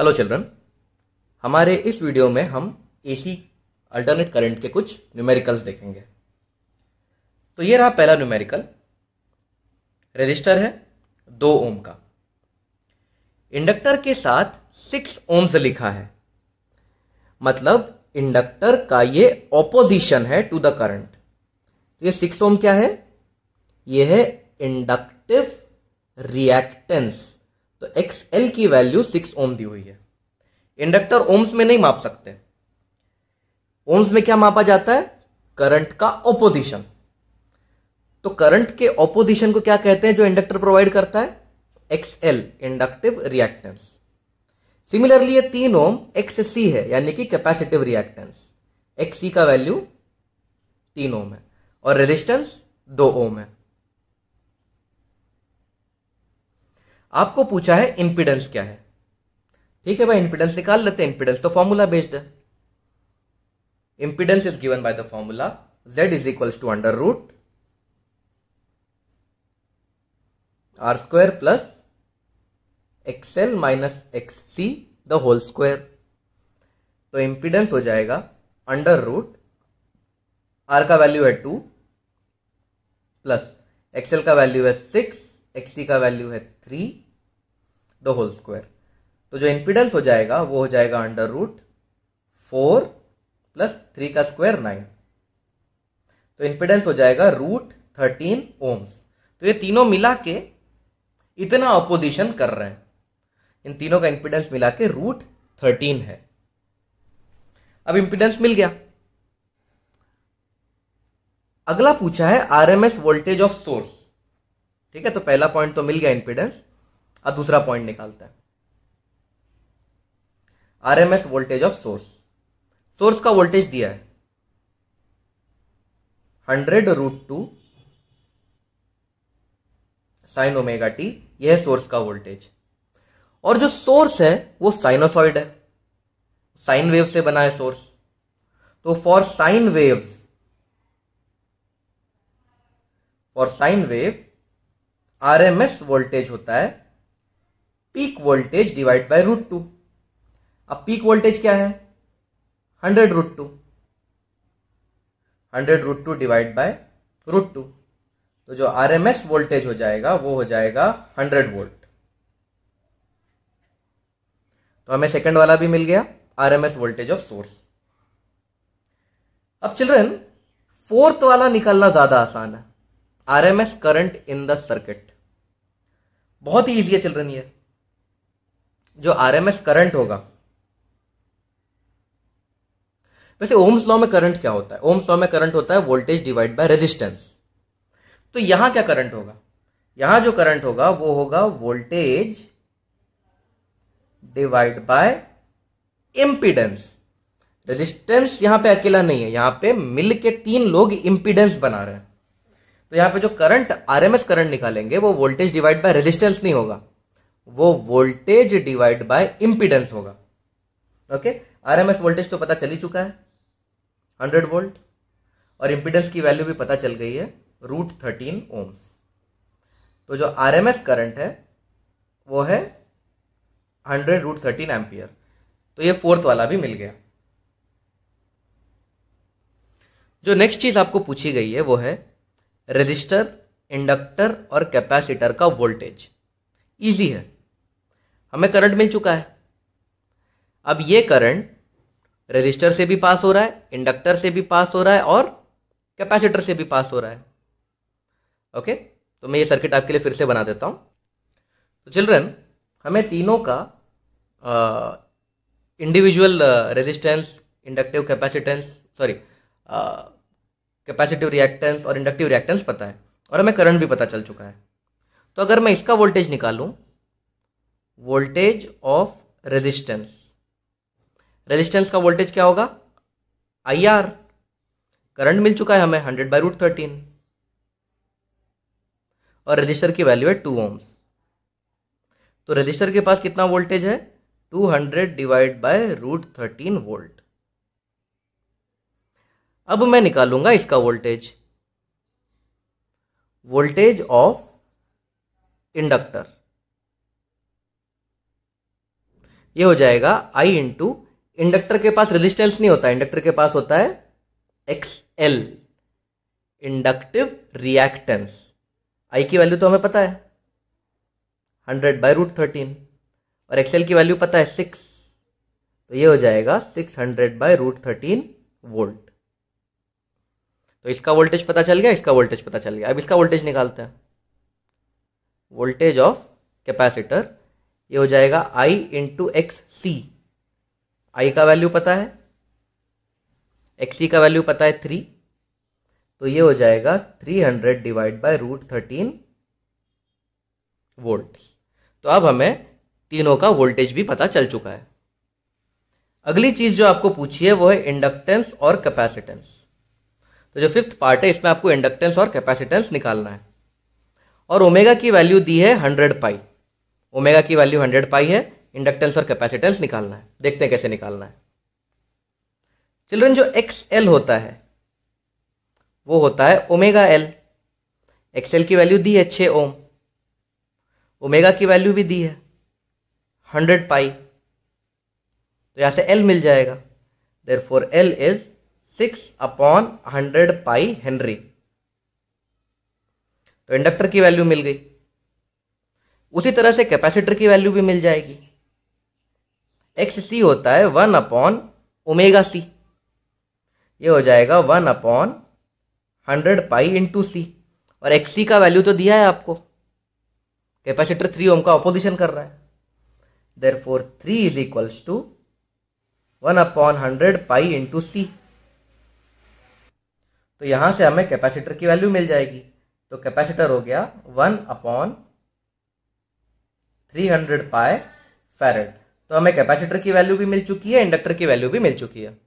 Hello children, हमारे इस video में हम एसी अल्टरनेट करंट के कुछ न्यूमेरिकल्स देखेंगे। तो ये रहा पहला न्यूमेरिकल। रेजिस्टर है 2 ओम का, इंडक्टर के साथ 6 ओम्स लिखा है, मतलब इंडक्टर का ये ऑपोजिशन है टू द करंट। तो ये 6 ओम क्या है? ये है इंडक्टिव रिएक्टेंस। तो XL की वैल्यू 6 ओम दी हुई है। इंडक्टर ओम्स में नहीं माप सकते। ओम्स में क्या मापा जाता है? करंट का ऑपोजिशन। तो करंट के ऑपोजिशन को क्या कहते हैं जो इंडक्टर प्रोवाइड करता है? XL, inductive reactance. सिमिलरली ये 3 ओम XC है, यानी कि कैपेसिटिव रिएक्टेंस। XC का वैल्यू 3 ओम है और रेजिस्टेंस 2 ओम है। आपको पूछा है इंपीडेंस क्या है। ठीक है भाई, इंपीडेंस निकाल लेते हैं। इंपीडेंस तो फॉर्मूला बेस्ड है। Impedance is given by the formula Z is equals to under root R² plus XL minus XC the whole square. तो इंपीडेंस हो जाएगा अंडर रूट R का वैल्यू है 2 प्लस XL का वैल्यू है 6, XC का value है 3 द होल स्क्वायर। तो जो इंपीडेंस हो जाएगा वो हो जाएगा अंडर रूट 4 प्लस 3 का स्क्वायर 9। तो इंपीडेंस हो जाएगा रूट 13 ओम्स। तो ये तीनों मिला के इतना अपोजिशन कर रहे हैं। इन तीनों का इंपीडेंस मिला के रूट 13 है। अब इंपीडेंस मिल गया। अगला पूछा है आरएमएस वोल्टेज ऑफ सोर्स। ठीक है, तो पहला पॉइंट तो मिल गया इंपीडेंस। अब दूसरा पॉइंट निकालता है RMS voltage of source. Source का वोल्टेज दिया है 100√2 साइन ओमेगा टी। यह है सोर्स का वोल्टेज। और जो सोर्स है वो साइनोसॉइड है, साइन वेव से बना है सोर्स। तो for sine wave RMS voltage होता है पीक वोल्टेज डिवाइड बाय √2। अब पीक वोल्टेज क्या है? 100√2, 100√2 डिवाइड बाय √2। तो जो आरएमएस वोल्टेज हो जाएगा वो हो जाएगा 100 वोल्ट। तो हमें सेकंड वाला भी मिल गया, आरएमएस वोल्टेज ऑफ सोर्स। अब चिल्ड्रन, फोर्थ वाला निकालना ज्यादा आसान है, RMS current in the circuit. बहुत ही इजी है चिल्ड्रन। ये जो आरएमएस करंट होगा, वैसे ओम्स लॉ में करंट क्या होता है? ओम्स लॉ में करंट होता है वोल्टेज डिवाइड बाय रेजिस्टेंस। तो यहां क्या करंट होगा? यहां जो करंट होगा वो होगा voltage divide bye impedance. Resistance यहां पे अकेला नहीं है, यहां पे मिल के 3 लोग इंपीडेंस बना रहे हैं। तो यहां पे जो करंट आरएमएस करंट निकालेंगे वो वोल्टेज डिवाइड बाय रेजिस्टेंस नहीं होगा, वो वोल्टेज डिवाइड बाय इंपीडेंस होगा। ओके, आरएमएस वोल्टेज तो पता चल ही चुका है 100 वोल्ट, और इंपीडेंस की वैल्यू भी पता चल गई है √13 ओम्स। तो जो आरएमएस करंट है वो है 100√13 एम्पियर। तो ये फोर्थ वाला भी मिल गया। जो नेक्स्ट चीज आपको पूछी गई है वो है रेजिस्टर, इंडक्टर और कैपेसिटर का वोल्टेज। इजी है, हमें करंट मिल चुका है। अब ये करंट रेजिस्टर से भी पास हो रहा है, इंडक्टर से भी पास हो रहा है और कैपेसिटर से भी पास हो रहा है। ओके, तो मैं ये सर्किट आपके लिए फिर से बना देता हूं। तो चिल्ड्रन, हमें तीनों का individual resistance, inductive capacitance, capacitive reactance और इंडक्टिव रिएक्टेंस पता है, और हमें करंट भी पता चल चुका है। तो अगर मैं इसका वोल्टेज निकालूं, वोल्टेज ऑफ रेजिस्टेंस, रेजिस्टेंस का वोल्टेज क्या होगा? IR। करंट मिल चुका है हमें 100/√13 और रेजिस्टर की वैल्यू है 2 ओम्स। तो रेजिस्टर के पास कितना वोल्टेज है? 200 डिवाइड बाय √13 वोल्ट। अब मैं निकालूंगा इसका वोल्टेज, वोल्टेज ऑफ इंडक्टर। ये हो जाएगा आई इंटू, इंडक्टर के पास रेजिस्टेंस नहीं होता, इंडक्टर के पास होता है XL, इंडक्टिव रिएक्टेंस। आई की वैल्यू तो हमें पता है 100/√13 और XL की वैल्यू पता है 6, तो ये हो जाएगा 600/√13 वोल्ट। तो इसका वोल्टेज पता चल गया, इसका वोल्टेज पता चल गया। अब इसका वोल्टेज निकालते हैं, वोल्टेज ऑफ कैपेसिटर, ये हो जाएगा I इंटू XC। आई का वैल्यू पता है, XC का वैल्यू पता है 3, तो ये हो जाएगा 300/√13 वोल्ट। तो अब हमें तीनों का वोल्टेज भी पता चल चुका है। अगली चीज जो आपको पूछी है वो है इंडक्टेंस और कैपेसिटेंस। तो जो फिफ्थ पार्ट है इसमें आपको इंडक्टेंस और कैपेसिटेंस निकालना है। और ओमेगा की वैल्यू दी है 100 पाई, ओमेगा की वैल्यू 100 पाई है, इंडक्टेंस और कैपेसिटेंस निकालना है। देखते हैं कैसे निकालना है। चिल्ड्रन, जो XL होता है वो होता है ओमेगा L। XL की वैल्यू दी है 6 ओम, ओमेगा की वैल्यू भी दी है 100 पाई, तो यहां से L मिल जाएगा। Therefore L is 6/100 pi Henry. तो इंडक्टर की वैल्यू मिल गई। उसी तरह से कैपेसिटर की वैल्यू भी मिल जाएगी। XC होता है 1/ωc, ये हो जाएगा 1/100 पाई इंटू C। और XC का वैल्यू तो दिया है आपको, कैपेसिटर 3 ओम का ऑपोजिशन कर रहा है, therefore 3 is equals to 1/100 pi into C। तो यहां से हमें कैपेसिटर की वैल्यू मिल जाएगी। तो कैपेसिटर हो गया 1/300 पाई फैरेड। तो हमें कैपेसिटर की वैल्यू भी मिल चुकी है, इंडक्टर की वैल्यू भी मिल चुकी है।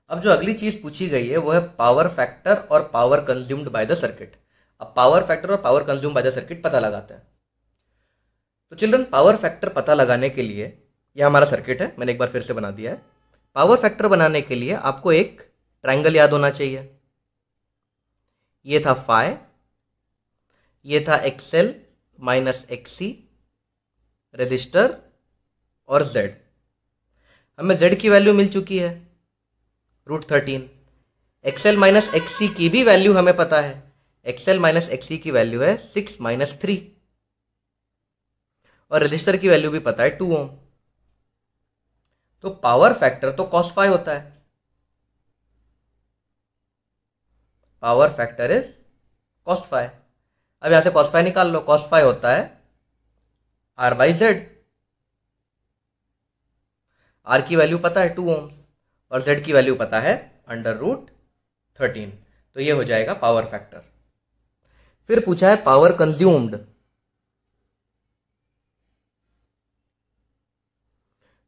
अब जो अगली चीज पूछी गई है वो है पावर फैक्टर और power consumed by the circuit. अब पावर फैक्टर और power consume by the circuit पता लगाते हैं। तो चिल्ड्रन, पावर फैक्टर पता लगाने के लिए, यह हमारा सर्किट है, मैंने एक बार फिर से बना दिया है। पावर फैक्टर बनाने के लिए आपको एक ट्रायंगल याद होना चाहिए। ये था फाई, ये था XL माइनस XC, रेजिस्टर और Z। हमें Z की वैल्यू मिल चुकी है √13। XL माइनस XC की भी वैल्यू हमें पता है, XL माइनस XC की वैल्यू है 6 माइनस 3, और रेजिस्टर की वैल्यू भी पता है 2 ओम। तो पावर फैक्टर तो cos phi होता है, power factor is cos phi। अब यहां से cos phi निकाल लो, cos phi होता है R/Z। R की वैल्यू पता है 2 ओम और Z की वैल्यू पता है √13। तो ये हो जाएगा पावर फैक्टर। फिर पूछा है पावर कंज्यूम्ड।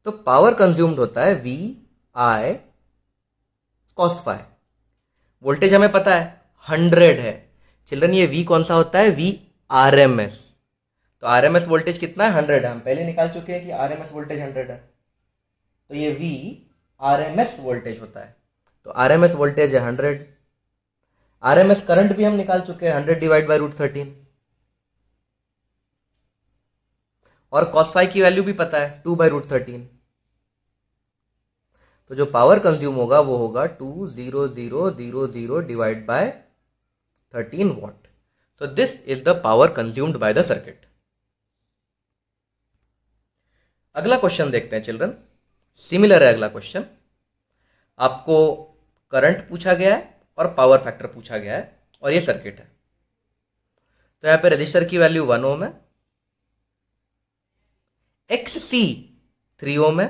तो पावर कंज्यूम्ड होता है VI cos phi। वोल्टेज हमें पता है 100 है। चिल्ड्रन, ये V कौन सा होता है? V RMS। तो RMS वोल्टेज कितना है? 100 है। हम पहले निकाल चुके हैं कि RMS वोल्टेज 100 है, तो ये V RMS वोल्टेज होता है। तो RMS वोल्टेज है 100। RMS करंट भी हम निकाल चुके हैं 100/√13। और cos phi की वैल्यू भी पता है 2/√13। तो जो पावर कंज्यूम होगा वो होगा 20000/13 वॉट। तो this is the power consumed by the circuit. अगला क्वेश्चन देखते हैं चिल्ड्रन, सिमिलर है अगला क्वेश्चन। आपको करंट पूछा गया है और पावर फैक्टर पूछा गया है और ये सर्किट है। तो यहां पे रजिस्टर की वैल्यू 1 ओम है, XC 3 ओम है,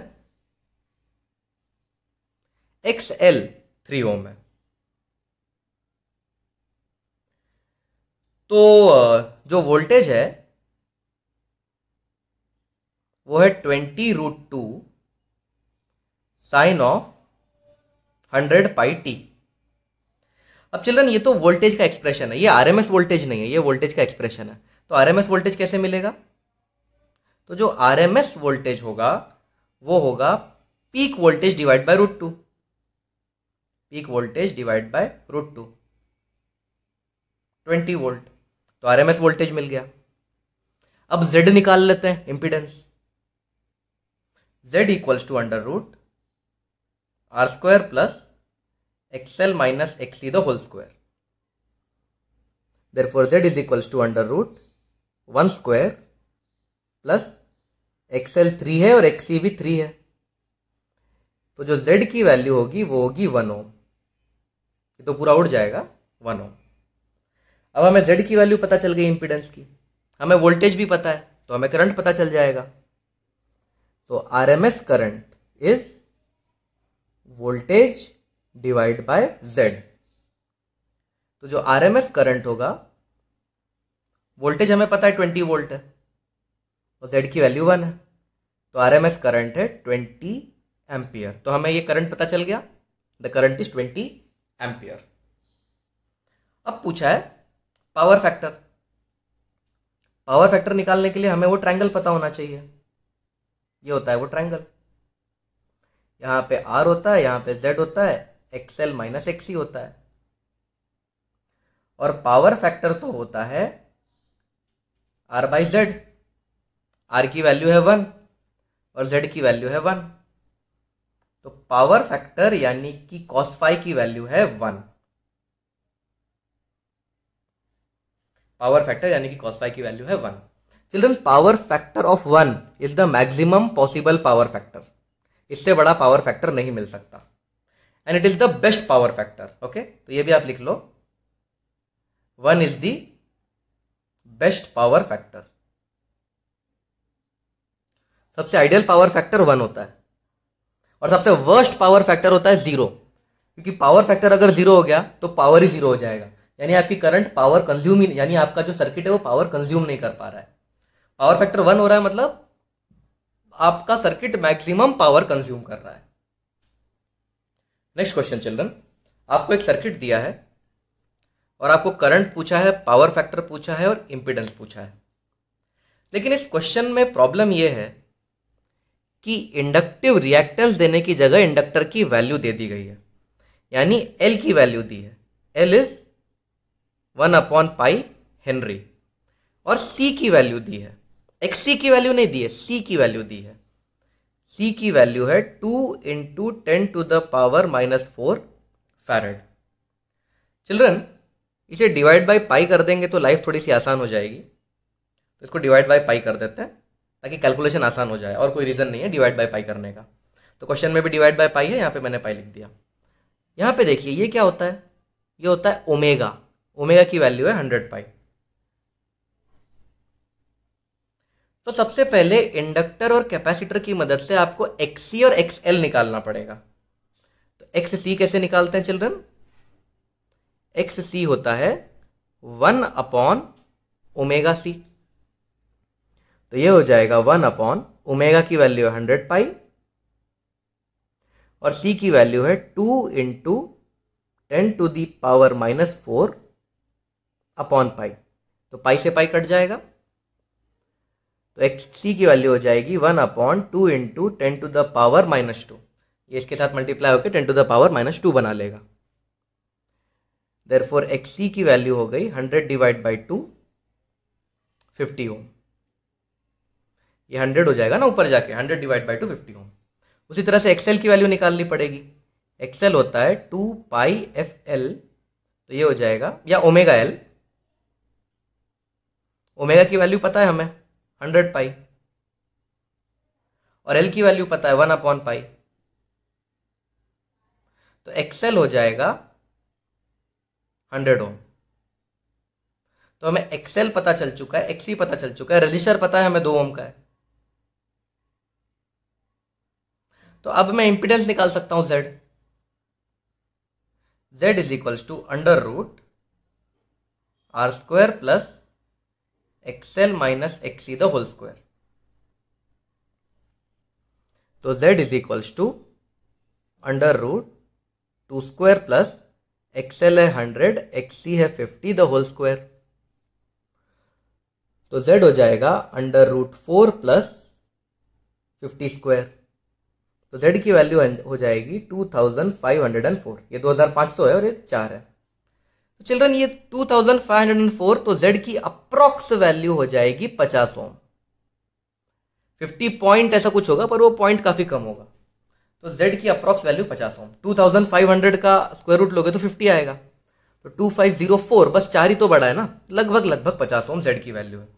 XL 3 ओम है। तो जो वोल्टेज है वो है 20√2 साइन ऑफ 100 पाई टी। अब चिल्ड्रन, ये तो वोल्टेज का एक्सप्रेशन है, ये आरएमएस वोल्टेज नहीं है, ये वोल्टेज का एक्सप्रेशन है। तो आरएमएस वोल्टेज कैसे मिलेगा? तो जो आरएमएस वोल्टेज होगा वो होगा peak voltage divide by √2, peak voltage divide by √2, 20 volt. तो आरएमएस वोल्टेज मिल गया। अब Z निकाल लेते हैं, impedance. z equals to under root R square plus XL minus XC the whole square. Therefore z is equals to under root 1 square plus XL 3 है और XC भी 3 है, तो जो z की वैल्यू होगी वो होगी 1 ओम। ये तो पूरा उड़ जाएगा 1 ओम। अब हमें z की वैल्यू पता चल गई इंपीडेंस की, हमें वोल्टेज भी पता है तो हमें करंट पता चल जाएगा। तो RMS current is voltage divide bye z। तो जो आरएमएस करंट होगा, वोल्टेज हमें पता है 20 वोल्ट है और z की वैल्यू 1 है, तो आरएमएस करंट है 20 एम्पियर। तो हमें ये करंट पता चल गया, द करंट इज 20 एम्पियर। अब पूछा है पावर फैक्टर। पावर फैक्टर निकालने के लिए हमें वो ट्रायंगल पता होना चाहिए। ये होता है वो ट्रायंगल, यहां पे R होता है, यहां पे Z होता है, एक्सएल माइनस एक्सी होता है, और पावर फैक्टर तो होता है R बाई Z। R की वैल्यू है 1 और Z की वैल्यू है 1, तो पावर फैक्टर यानी कि कॉस फाई की वैल्यू है 1। पावर फैक्टर यानी कि कॉस फाई की वैल्यू है 1। Children, power factor of 1 is the maximum possible power factor. इससे बड़ा पावर फैक्टर नहीं मिल सकता, and it is the best power factor. Okay, तो ये भी आप लिख लो, 1 is the best power factor. सबसे आइडियल पावर फैक्टर 1 होता है और सबसे वर्स्ट पावर फैक्टर होता है 0, क्योंकि पावर फैक्टर अगर 0 हो गया तो पावर ही 0 हो जाएगा, यानी आपकी करंट पावर कंज्यूम ही, यानी आपका जो सर्किट है वो पावर कंज्यूम नहीं कर पा रहा है। पावर फैक्टर 1 हो रहा है मतलब आपका सर्किट मैक्सिमम पावर कंज्यूम कर रहा है। नेक्स्ट क्वेश्चन चिल्ड्रन, आपको एक सर्किट दिया है और आपको करंट पूछा है, पावर फैक्टर पूछा है और इंपीडेंस पूछा है। लेकिन इस क्वेश्चन में प्रॉब्लम यह है कि इंडक्टिव रिएक्टेंस देने की जगह इंडक्टर की वैल्यू दे दी गई है, यानी एल की वैल्यू दी है, एल इज 1/पाई हेनरी, और सी की वैल्यू दी है, एक्सी की वैल्यू नहीं दी है, सी की वैल्यू दी है। सी की वैल्यू है 2 × 10⁻⁻4 फैरेड। चिल्ड्रन, इसे डिवाइड बाय पाई कर देंगे तो लाइफ थोड़ी सी आसान हो जाएगी, तो इसको डिवाइड बाय पाई कर देते हैं ताकि कैलकुलेशन आसान हो जाए, और कोई रीजन नहीं है डिवाइड बाय पाई करने का। तो क्वेश्चन में भी डिवाइड बाय पाई है, यहाँ पे मैंने पाई लिख दिया। यहाँ पे देखिए ये क्या होता है, ये होता है ओमेगा। ओमेगा की वैल्यू है 100 पाई। तो सबसे पहले इंडक्टर और कैपेसिटर की मदद से आपको एक्सी और एक्सएल निकालना पड़ेगा। तो एक्ससी कैसे निकालते हैं चिल्ड्रन? एक्ससी होता है 1/ओमेगा-सी। तो ये हो जाएगा 1/ओमेगा की वैल्यू है 100 पाई और सी की वैल्यू है 2 × 10⁻⁻4 अपॉन पाई। तो पाई से पाई कट जाएगा, तो एक्सी की वैल्यू हो जाएगी 1/2 × 10⁻⁻2। ये इसके साथ मल्टीप्लाई होकर 10⁻⁻2 बना लेगा। देयरफॉर एक्सी की वैल्यू हो गई 100 डिवाइड बाई 2, 50 ओम। ये 100 हो जाएगा ना ऊपर जाके, 100 डिवाइड बाई 2 50 ओम। उसी तरह से एक्सएल की वैल्यू निकालनी पड़ेगी। एक्सएल होता है 2πfl, तो ये हो जाएगा, या ओमेगा एल। ओमेगा की वैल्यू पता है हमें 100 पाई, और एल की वैल्यू पता है 1/पाई। तो एक्सएल हो जाएगा 100 ओम। तो हमें एक्सएल पता चल चुका है, एक्सी पता चल चुका है, रजिस्टर पता है हमें 2 ओम का है। तो अब मैं इंपीडेंस निकाल सकता हूं Z। Z is equals to √R² plus XL minus XC the whole square. तो Z is equals to √2² plus XL है 100, एक्सी है 50 द होल स्क्वायर। तो Z हो जाएगा √4 प्लस 50²। तो Z की वैल्यू हो जाएगी 2504। ये 2500 है और ये 4 है। तो चिल्ड्रन ये 2504, तो Z की अप्रॉक्स वैल्यू हो जाएगी 50 ओम। 50 पॉइंट ऐसा कुछ होगा, पर वो पॉइंट काफी कम होगा। तो Z की अप्रॉक्स वैल्यू 50 ओम। 2500 का स्क्वायर रूट लोगे तो 50 आएगा, तो 2504, बस 4 ही तो बड़ा है ना, लगभग 50 ओम Z की वैल्यू है।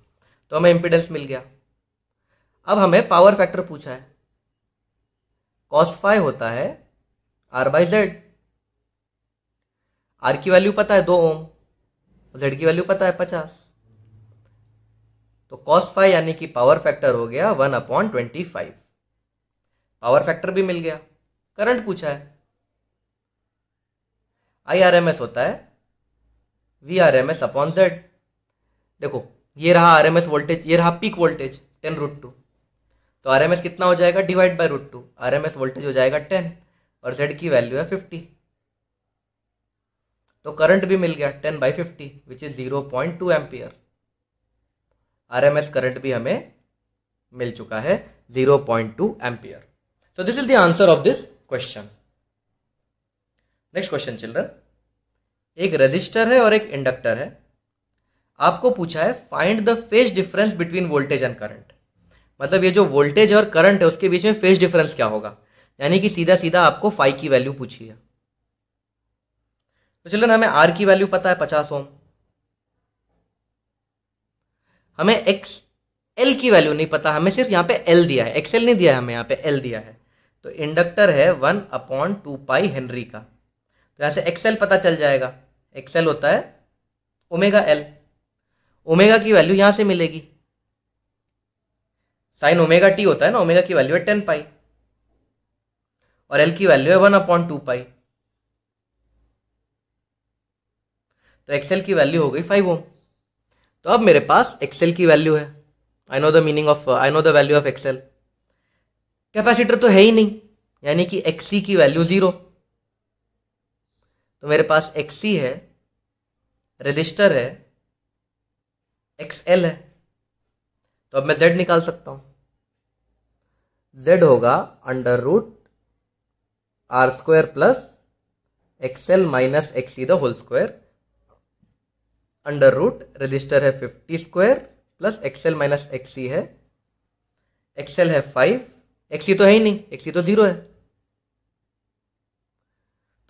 तो हमें इंपीडेंस मिल गया। अब हमें पावर फैक्टर पूछा है। cos फाई होता है R/Z। R की वैल्यू पता है 2 ओम, Z की वैल्यू पता है 50। तो cos फाई यानी कि पावर फैक्टर हो गया 1/25। पावर फैक्टर भी मिल गया। करंट पूछा है। IRMS होता है VRMS/Z। देखो ये रहा RMS वोल्टेज, ये रहा पीक वोल्टेज 10√2। तो RMS कितना हो जाएगा, डिवाइड बाय √2। RMS वोल्टेज हो जाएगा 10 और Z की वैल्यू है 50। तो करंट भी मिल गया 10/50 which is 0.2 ampere. RMS current भी हमें मिल चुका है 0.2 ampere. So this is the answer of this question. Next question children. एक रेजिस्टर है और एक इंडक्टर है। आपको पूछा है find the phase difference between voltage and current. मतलब ये जो वोल्टेज और करंट है उसके बीच में फेज डिफरेंस क्या होगा, यानी कि सीधा सीधा आपको फाई की वैल्यू पूछी है। तो चिल्ड्रन हमें आर की वैल्यू पता है 50 ओम। हमें एक्स एल की वैल्यू नहीं पता, हमें सिर्फ यहां पे एल दिया है, एक्सएल नहीं दिया है हमें, यहां पे एल दिया है। तो इंडक्टर है 1/2 हेनरी का, तो यहां से एक्सएल पता चल जाएगा। एक्सएल होता है ओमेगा एल। ओमेगा की वैल्यू यहां से मिलेगी, साइन ओमेगा टी होता है ना, ओमेगा की वैल्यू है 10 पाई और एल की वैल्यू है 1/2 पाई। तो एक्सएल की वैल्यू हो गई 5 ओम। तो अब मेरे पास एक्सएल की वैल्यू है। I know the value of XL. Capacitor तो है ही नहीं, यानी कि एक्सी की वैल्यू 0। तो मेरे पास एक्सी है, रेजिस्टर है, एक्सएल है। तो अब मैं जेड निकाल सकता हूं। जेड होगा √R² plus XL minus XC the whole square. Resistor है 50² प्लस एक्सएल माइनस एक्सी है, एक्सएल है 5, एक्सी तो है ही नहीं, एक्सी तो 0 है।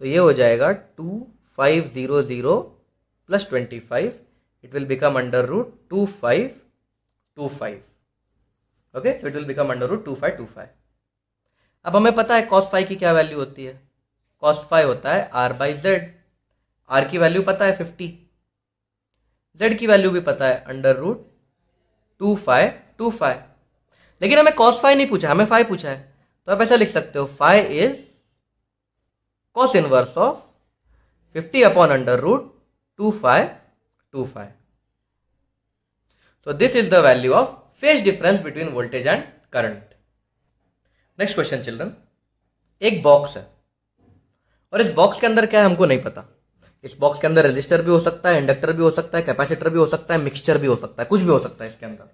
तो ये हो जाएगा 2500 plus 25, it will become √2525। Okay, so it will become √2525। अब हमें पता है cos फाई की क्या वैल्यू होती है। cos फाई होता है R/Z। R की वैल्यू पता है 50, Z की वैल्यू भी पता है √2525। लेकिन हमें cos फाई नहीं पूछा, हमें फाई पूछा है। तो आप ऐसा लिख सकते हो, phi is cos inverse of 50/√2525। So this is the value of phase difference between voltage and current. Next question children. एक बॉक्स है और इस बॉक्स के अंदर क्या है हमको नहीं पता। इस बॉक्स के अंदर रेजिस्टर भी हो सकता है, इंडक्टर भी हो सकता है, कैपेसिटर भी हो सकता है, मिक्सचर भी हो सकता है, कुछ भी हो सकता है इसके अंदर।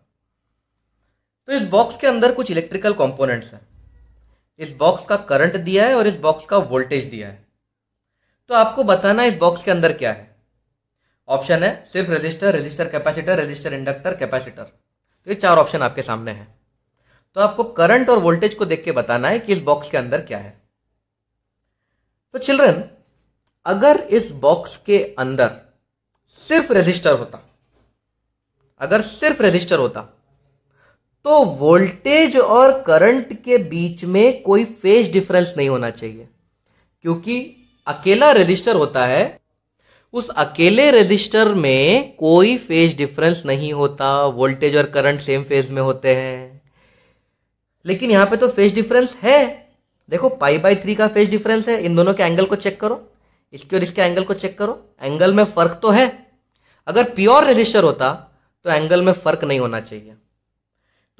तो इस बॉक्स के अंदर कुछ इलेक्ट्रिकल कंपोनेंट्स हैं। इस बॉक्स का करंट दिया है और इस बॉक्स का वोल्टेज दिया है। तो आपको बताना है इस बॉक्स के अंदर क्या है। ऑप्शन है सिर्फ resistor, resistor capacitor, resistor inductor, capacitor. तो ये 4 ऑप्शन आपके सामने हैं। तो आपको करंट और वोल्टेज को देख के बताना है कि इस बॉक्स के अंदर क्या है। तो चिल्ड्रन, अगर इस बॉक्स के अंदर सिर्फ रेजिस्टर होता, अगर सिर्फ रेजिस्टर होता, तो वोल्टेज और करंट के बीच में कोई फेज डिफरेंस नहीं होना चाहिए, क्योंकि अकेला रेजिस्टर होता है, उस अकेले रेजिस्टर में कोई फेज डिफरेंस नहीं होता, वोल्टेज और करंट सेम फेज में होते हैं। लेकिन यहां पे तो फेज डिफरेंस है। देखो π/3 का फेज डिफरेंस है। इन दोनों के एंगल को चेक करो, इसके और इसके एंगल को चेक करो, एंगल में फर्क तो है। अगर प्योर रेजिस्टर होता तो एंगल में फर्क नहीं होना चाहिए।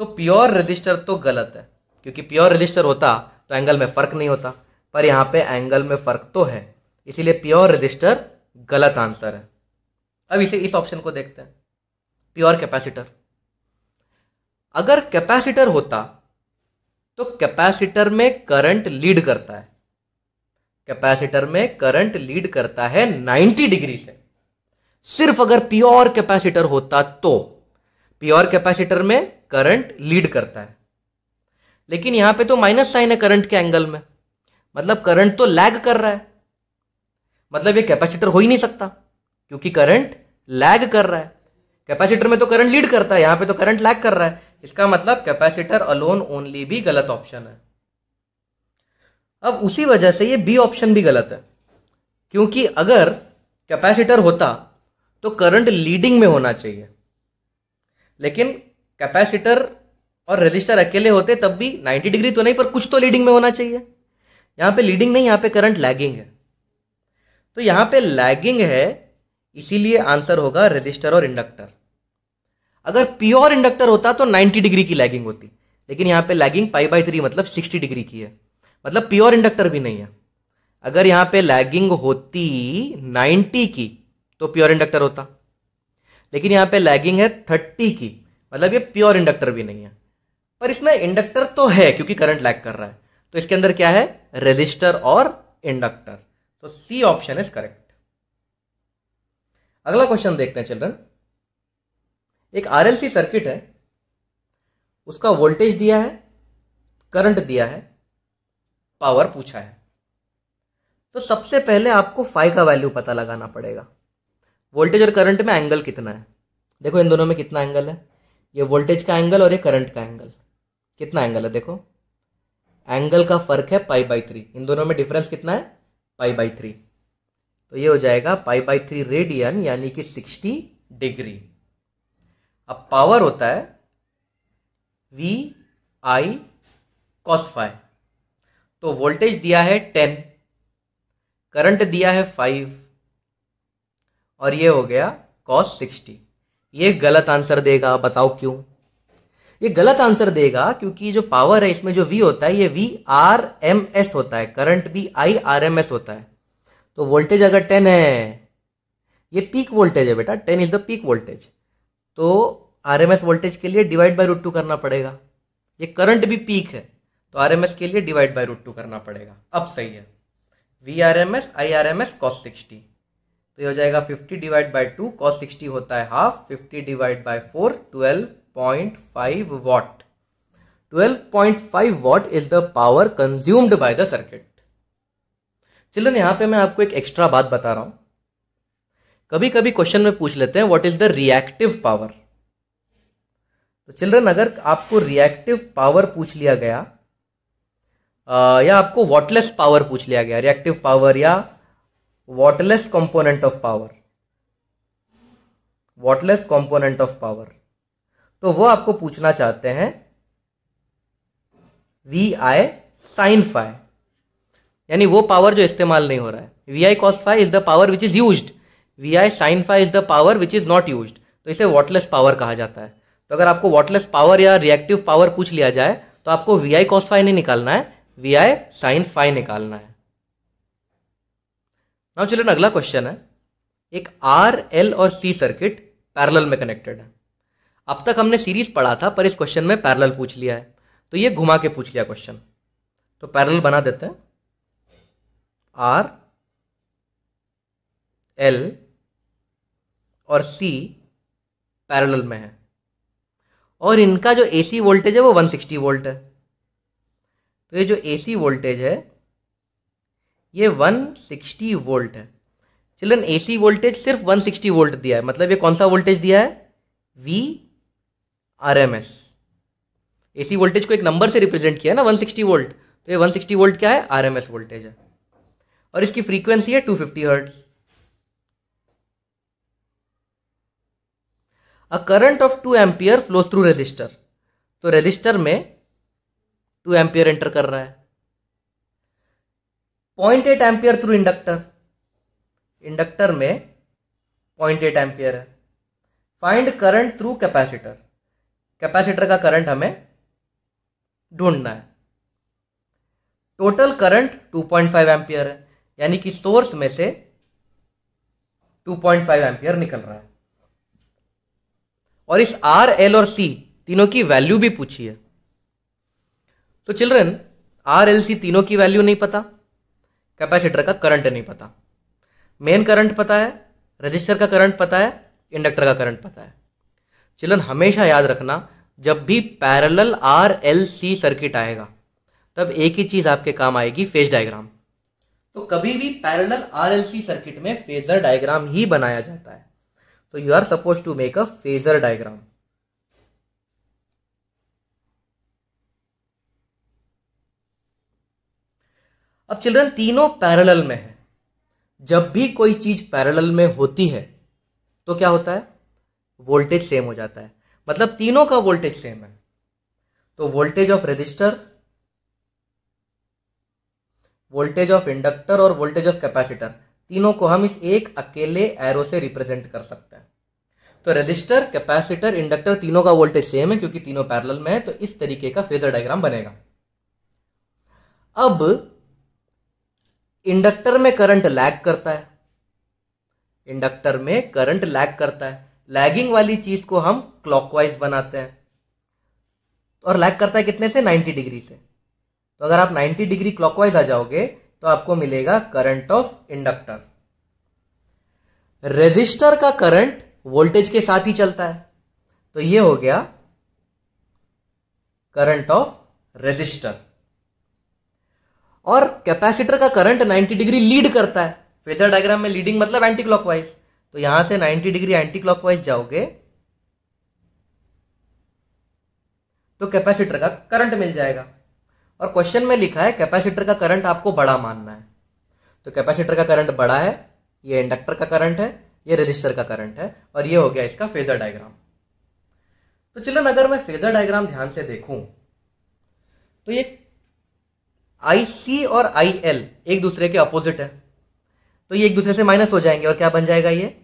तो प्योर रेजिस्टर तो गलत है, क्योंकि प्योर रेजिस्टर होता तो एंगल में फर्क नहीं होता, पर यहां पे एंगल में फर्क तो है, इसीलिए प्योर रेजिस्टर गलत आंसर है। अब इस ऑप्शन को देखते हैं, प्योर कैपेसिटर। अगर कैपेसिटर होता तो कैपेसिटर में करंट लीड करता है, कैपेसिटर में करंट लीड करता है 90 डिग्री से। सिर्फ अगर प्योर कैपेसिटर होता तो प्योर कैपेसिटर में करंट लीड करता है। लेकिन यहां पे तो माइनस साइन है करंट के एंगल में, मतलब करंट तो लैग कर रहा है, मतलब ये कैपेसिटर हो ही नहीं सकता क्योंकि करंट लैग कर रहा है। कैपेसिटर में तो करंट लीड करता है, यहां पे तो करंट लैग कर रहा है, इसका मतलब कैपेसिटर अलोन ओनली भी गलत ऑप्शन है। अब उसी वजह से ये बी ऑप्शन भी गलत है, क्योंकि अगर कैपेसिटर होता तो करंट लीडिंग में होना चाहिए, लेकिन कैपेसिटर और रेजिस्टर अकेले होते तब भी 90 डिग्री तो नहीं पर कुछ तो लीडिंग में होना चाहिए। यहां पे लीडिंग नहीं, यहां पे करंट लैगिंग है, तो यहां पे लैगिंग है, इसीलिए आंसर होगा रेजिस्टर और इंडक्टर। अगर प्योर इंडक्टर होता तो 90 डिग्री की लैगिंग होती, लेकिन यहां पे लैगिंग π/3 मतलब 60 डिग्री की है, मतलब प्योर इंडक्टर भी नहीं है। अगर यहां पे लैगिंग होती 90 की तो प्योर इंडक्टर होता, लेकिन यहां पे लैगिंग है 30 की, मतलब ये प्योर इंडक्टर भी नहीं है। पर इसमें इंडक्टर तो है क्योंकि करंट लैग कर रहा है, तो इसके अंदर क्या है, रेजिस्टर और इंडक्टर, तो सी ऑप्शन इज करेक्ट। अगला क्वेश्चन देखते हैं चिल्ड्रन। एक आरएलसी सर्किट है, उसका वोल्टेज दिया है, करंट दिया है, पावर पूछा है। तो सबसे पहले आपको फाई का वैल्यू पता लगाना पड़ेगा। वोल्टेज और करंट में एंगल कितना है, देखो इन दोनों में कितना एंगल है, ये वोल्टेज का एंगल और ये करंट का एंगल, कितना एंगल है, देखो एंगल का फर्क है π/3, इन दोनों में डिफरेंस कितना है, π/3, तो ये हो जाएगा π/3 रेडियन यानी कि 60 डिग्री। अब पावर होता है VI cos phi, तो वोल्टेज दिया है 10, करंट दिया है 5 और ये हो गया cos 60। ये गलत आंसर देगा, बताओ क्यों? ये गलत आंसर देगा क्योंकि जो पावर है इसमें जो V होता है ये VRMS होता है, करंट भी IRMS होता है। तो वोल्टेज अगर 10 है, ये पीक वोल्टेज है बेटा, 10 इज द पीक वोल्टेज, तो RMS वोल्टेज के लिए डिवाइड बाय √2 करना पड़ेगा। ये करंट भी पीक है तो RMS के लिए डिवाइड बाय √2 करना पड़ेगा। अब सही है, VRMS IRMS cos 60, तो ये हो जाएगा 50 डिवाइड बाय 2, cos 60 होता है half, 50 divide by 4 12.5 what. 12.5 what is the power consumed by the circuit. Children यहां पे मैं आपको एक एक्स्ट्रा बात बता रहा हूं, कभी कभी क्वेश्चन में पूछ लेते हैं what is the reactive power. तो चिल्ड्रन अगर आपको रिएक्टिव पावर पूछ लिया गया या आपको वॉटलेस पावर पूछ लिया गया, रिएक्टिव पावर या wattless component of power, wattless component of power, तो वो आपको पूछना चाहते हैं VI sin phi, यानी वो पावर जो इस्तेमाल नहीं हो रहा है। VI cos phi is the power which is used, VI sin phi is the power which is not used, तो इसे वॉटलेस पावर कहा जाता है। तो अगर आपको वॉटलेस पावर या रिएक्टिव पावर पूछ लिया जाए तो आपको VI cos phi नहीं निकालना है, VI sin phi निकालना है। नाउ चिल्ड्रन अगला क्वेश्चन है, एक R, L और C सर्किट पैरेलल में कनेक्टेड है। अब तक हमने सीरीज पढ़ा था पर इस क्वेश्चन में पैरेलल पूछ लिया है, तो ये घुमा के पूछ लिया क्वेश्चन, तो पैरेलल बना देते हैं। R, L और C पैरेलल में है और इनका जो AC वोल्टेज है वो 160 वोल्ट है। तो ये जो AC वोल्टेज है ये 160 वोल्ट है। चिल्ड्रन AC वोल्टेज सिर्फ 160 वोल्ट दिया है, मतलब ये कौन सा वोल्टेज दिया है, VRMS। AC वोल्टेज को एक नंबर से रिप्रेजेंट किया है ना 160 वोल्ट, तो ये 160 वोल्ट क्या है, RMS वोल्टेज है और इसकी फ्रीक्वेंसी है 250 hertz. A current of 2 ampere flows through resistor, तो रेजिस्टर में 2 एम्पियर एंटर कर रहा है। 0.8 एम्पियर थ्रू इंडक्टर, इंडक्टर में 0.8 एम्पियर है। Find current through capacitor, capacitor का करंट हमें ढूंढना है। टोटल करंट 2.5 एम्पियर है, यानी कि सोर्स में से 2.5 एम्पियर निकल रहा है और इस R, L और C तीनों की वैल्यू भी पूछी है। तो चिल्ड्रन R, L, C तीनों की वैल्यू नहीं पता, कैपेसिटर का करंट नहीं पता, मेन करंट पता है, रजिस्टर का करंट पता है, इंडक्टर का करंट पता है। चिल्ड्रन हमेशा याद रखना जब भी पैरेलल RLC सर्किट आएगा तब एक ही चीज आपके काम आएगी, फेज डायग्राम। तो कभी भी पैरेलल RLC सर्किट में फेजर डायग्राम ही बनाया जाता है। तो you are supposed to make a phasor diagram. अब चिल्ड्रन तीनों पैरेलल में है। जब भी कोई चीज पैरेलल में होती है तो क्या होता है, वोल्टेज सेम हो जाता है। मतलब तीनों का वोल्टेज सेम है। तो voltage of resistor, voltage of inductor और वोल्टेज ऑफ कैपेसिटर, तीनों को हम इस एक अकेले एरो से रिप्रेजेंट कर सकते हैं। तो रेजिस्टर, कैपेसिटर, इंडक्टर तीनों का वोल्टेज सेम है क्योंकि तीनों पैरेलल में है। तो इस तरीके का फेजर डायग्राम बनेगा। अब इंडक्टर में करंट लैग करता है, इंडक्टर में करंट लैग करता है। लैगिंग वाली चीज को हम क्लॉकवाइज बनाते हैं और लैग करता है कितने से, 90 डिग्री से। तो अगर आप 90 डिग्री क्लॉकवाइज आ जाओगे तो आपको मिलेगा करंट ऑफ इंडक्टर। रेजिस्टर का करंट वोल्टेज के साथ ही चलता है, तो ये हो गया करंट ऑफ रेजिस्टर। और कैपेसिटर का करंट 90 डिग्री लीड करता है। फेजर डायग्राम में लीडिंग मतलब एंटी क्लॉकवाइज। तो यहां से 90 डिग्री एंटी क्लॉकवाइज जाओगे तो कैपेसिटर का करंट मिल जाएगा। और क्वेश्चन में लिखा है कैपेसिटर का करंट आपको बड़ा मानना है। तो कैपेसिटर का करंट बड़ा है, ये इंडक्टर का करंट है, ये रेजिस्टर का करंट है, और ये हो गया इसका फेजर डायग्राम। तो चलो अगर मैं फेजर डायग्राम ध्यान से देखूं तो ये IC और IL एक दूसरे के अपोजिट है। तो ये एक दूसरे से माइनस हो जाएंगे और क्या बन जाएगा, ये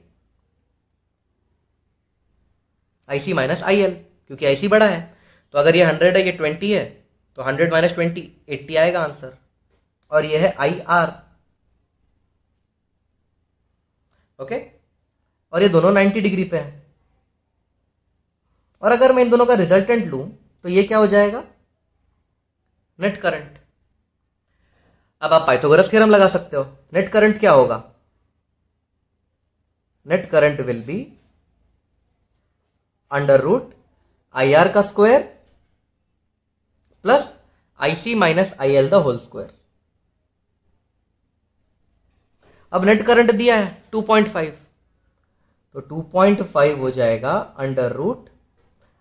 IC माइनस IL, क्योंकि IC बड़ा है। तो अगर ये 100 है, ये 20 है, तो 100 माइनस 20 80 आएगा आंसर। और ये है IR। ओके, और ये दोनों 90 डिग्री पे है। और अगर मैं इन दोनों का रिजल्टेंट लूं तो ये क्या हो जाएगा, नेट करंट। अब आप पाइथागोरस थ्योरम लगा सकते हो। नेट करंट क्या होगा, net current will be under root IR का square plus IC minus IL the whole square. अब नेट करंट दिया है 2.5, तो 2.5 हो जाएगा under root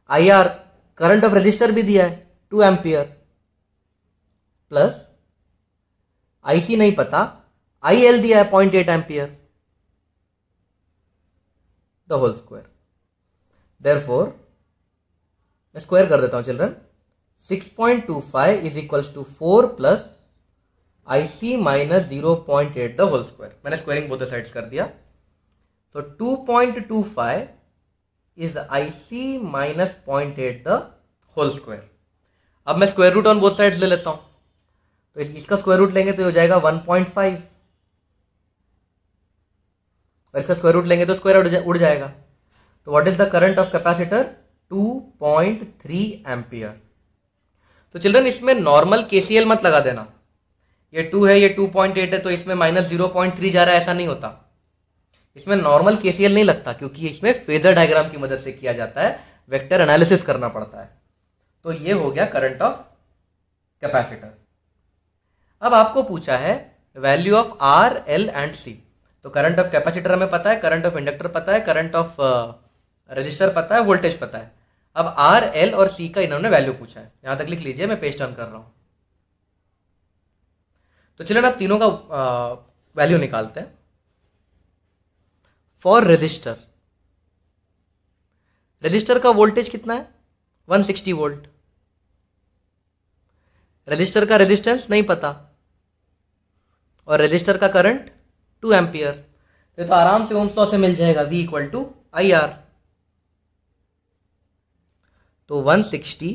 IR, current of resistor भी दिया है 2 एम्पियर, प्लस IC नहीं पता, IL दिया है 0.8 ampere the whole square. Therefore मैं स्क्वायर कर देता हूं children. 6.25 is equals to 4 plus IC minus 0.8 the whole square. मैंने स्क्वायरिंग बोथ साइड्स कर दिया। तो 2.25 is IC minus 0.8 the whole square. अब मैं square root on both sides ले लेता हूं। तो इसका स्क्वायर रूट लेंगे तो हो जाएगा 1.5, और इसका स्क्वायर रूट लेंगे तो स्क्वायर उड़ जाएगा। तो what is the current of capacitor, 2.3 ampere. तो चिल्ड्रन इसमें नॉर्मल KCL मत लगा देना। ये 2 है, ये 2.8 है, तो इसमें माइनस 0.3 जा रहा है, ऐसा नहीं होता। इसमें नॉर्मल KCL नहीं लगता क्योंकि इसमें फेजर डायग्राम की मदद से किया जाता है, वेक्टर एनालिसिस करना पड़ता है। तो ये हो गया करंट ऑफ कैपेसिटर। अब आपको पूछा है value of R, L and C। तो करंट ऑफ कैपेसिटर हमें पता है, करंट ऑफ इंडक्टर पता है, करंट ऑफ रेजिस्टर पता है, वोल्टेज पता है। अब R, L और C का इन्होंने वैल्यू पूछा है। यहां तक लिख लीजिए, मैं पेस्ट ऑन कर रहा हूं। तो चलिए अब तीनों का वैल्यू निकालते हैं। फॉर रेजिस्टर, रेजिस्टर का वोल्टेज कितना है, 160 वोल्ट। रेजिस्टर का रेजिस्टेंस नहीं पता, और रेजिस्टर का करंट 2 एम्पियर। तो आराम से ओम्स लॉ से मिल जाएगा, V इक्वल टू IR। तो 160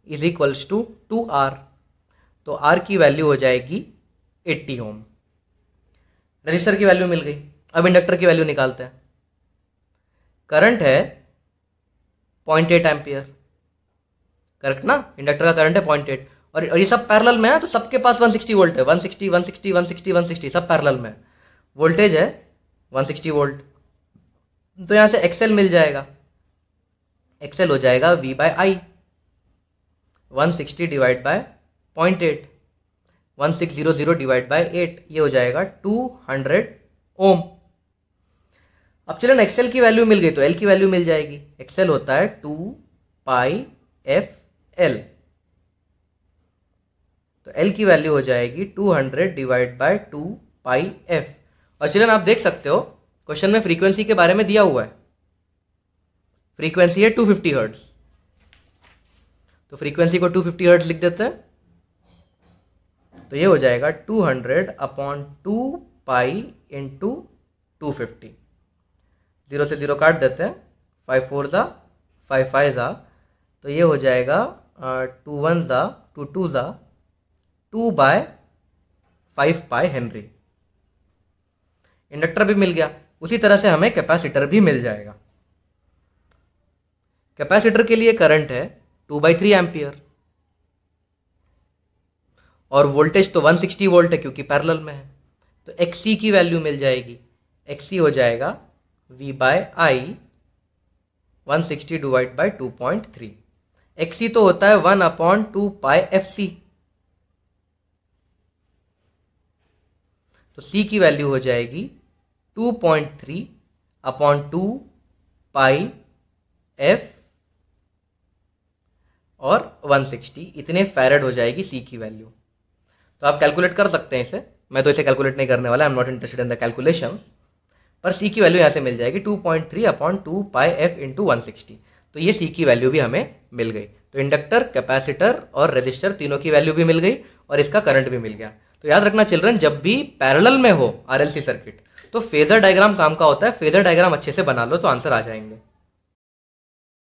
इज इक्वल्स टू 2R। तो R की वैल्यू हो जाएगी 80 ओम। रेजिस्टर की वैल्यू मिल गई। अब इंडक्टर की वैल्यू निकालते हैं। करंट है 0.8 एम्पियर, करेक्ट ना, इंडक्टर का करंट है 0.8, और ये सब पैरेलल में है, तो सबके पास 160 वोल्ट है। 160 160 160 160 सब पैरेलल में। वोल्टेज है 160 वोल्ट। तो यहां से XL मिल जाएगा, XL हो जाएगा V/I। 160 divide bye 0.8, 1600 divide by 8, ये हो जाएगा 200 ओम। अब चलो एक्सएल की वैल्यू मिल गई तो एल की वैल्यू मिल जाएगी। एक्सएल होता है 2 पाई एफ एल, तो एल की वैल्यू हो जाएगी 200 डिवाइड बाय 2 पाई एफ। और चिल्ड्रन आप देख सकते हो क्वेश्चन में फ्रीक्वेंसी के बारे में दिया हुआ है, फ्रीक्वेंसी है 250 हर्ट्ज, तो फ्रीक्वेंसी को 250 हर्ट्ज लिख देते हैं, तो ये हो जाएगा 200 अपॉन 2 पाई इंटू 250। 0 से 0 काट देते हैं, 5 4 ज़ा 5 5 ज़ा, तो ये हो जाएगा 2 1 ज़ा 2 2 ज़ा 2 बाय 5 पाई हेनरी। इंडक्टर भी मिल गया, उसी तरह से हमें कैपेसिटर भी मिल जाएगा। कैपेसिटर के लिए करंट है 2/3 एम्पियर और वोल्टेज तो 160 वोल्ट है क्योंकि पैरेलल में है, तो XC की वैल्यू मिल जाएगी। XC हो जाएगा V by I 160 divide by 2.3। XC तो होता है 1/2 पाई FC, तो C की वैल्यू हो जाएगी 2.3 अपॉन 2 पाई F और 160, इतने फैरेड हो जाएगी C की वैल्यू। तो आप कैलकुलेट कर सकते हैं इसे, मैं तो इसे कैलकुलेट नहीं करने वाला, I am not interested in the calculations, पर C की वैल्यू यहाँ से मिल जाएगी 2.3 अपॉन 2 पाई F इंटू 160, तो ये C की वैल्यू भी हमें मिल गई। तो इंडक्टर, कैपेसिटर और रेजिस्टर तीनों की वैल्यू भी मिल गई और इसका करंट भी मिल गया। तो याद रखना चिल्ड्रन, जब भी पैरेलल में हो RLC सर्किट तो फेजर डायग्राम काम का होता है, फेजर डायग्राम अच्छे से बना लो तो आंसर आ जाएंगे।